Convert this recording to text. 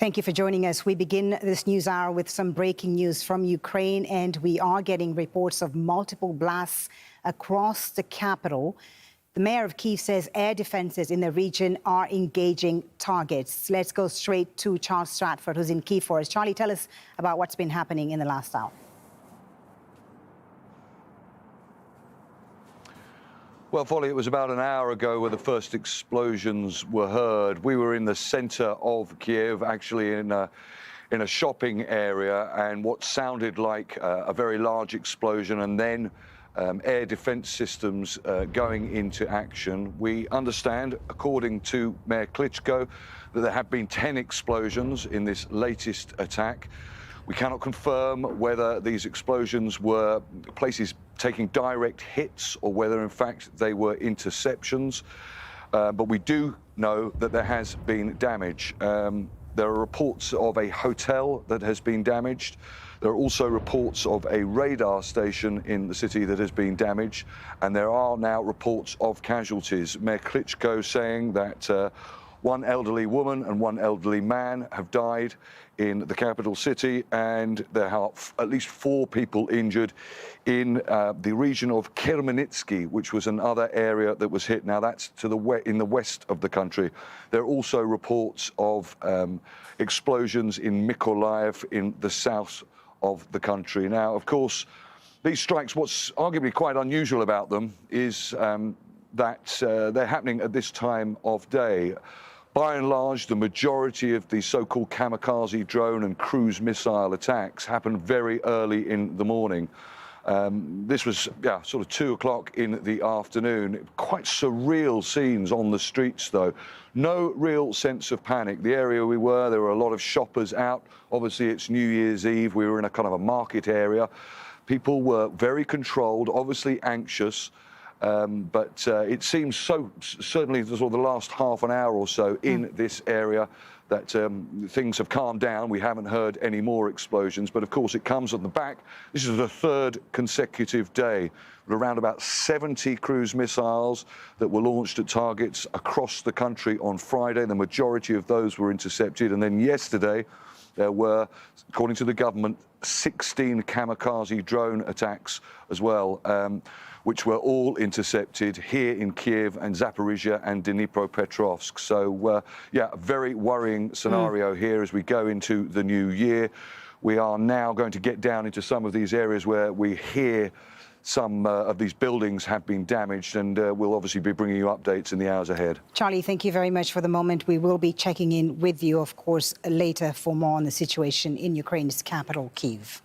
Thank you for joining us. We begin this news hour with some breaking news from Ukraine, and we are getting reports of multiple blasts across the capital. The mayor of Kyiv says air defenses in the region are engaging targets. Let's go straight to Charles Stratford, who's in Kyiv for us. Charlie, tell us about what's been happening in the last hour. Well, Folly, it was about an hour ago where the first explosions were heard. We were in the center of Kyiv, actually in a shopping area, and what sounded like a very large explosion, and then air defense systems going into action. We understand, according to Mayor Klitschko, that there have been 10 explosions in this latest attack. We cannot confirm whether these explosions were places taking direct hits or whether, in fact, they were interceptions. But we do know that there has been damage. There are reports of a hotel that has been damaged. There are also reports of a radar station in the city that has been damaged. And there are now reports of casualties. Mayor Klitschko saying that one elderly woman and one elderly man have died in the capital city, and there are at least 4 people injured in the region of Khmelnytsky, which was another area that was hit. Now, that's in the west of the country. There are also reports of explosions in Mykolaiv in the south of the country. Now, of course, these strikes, what's arguably quite unusual about them is that they're happening at this time of day. By and large, the majority of the so-called kamikaze drone and cruise missile attacks happened very early in the morning. This was, sort of 2 o'clock in the afternoon. Quite surreal scenes on the streets, though. No real sense of panic. The area we were, there were a lot of shoppers out. Obviously, it's New Year's Eve. We were in a kind of a market area. People were very controlled, obviously anxious. But it seems certainly the last half an hour or so in this area that things have calmed down. We haven't heard any more explosions, but of course it comes on the back. This is the 3rd consecutive day. Around about 70 cruise missiles that were launched at targets across the country on Friday. The majority of those were intercepted. And then yesterday, there were, according to the government, 16 kamikaze drone attacks as well, which were all intercepted here in Kyiv and Zaporizhia and Dnipropetrovsk. So, a very worrying scenario here as we go into the new year. We are now going to get down into some of these areas where we hear some of these buildings have been damaged, and we'll obviously be bringing you updates in the hours ahead. Charlie, thank you very much for the moment. We will be checking in with you, of course, later for more on the situation in Ukraine's capital, Kyiv.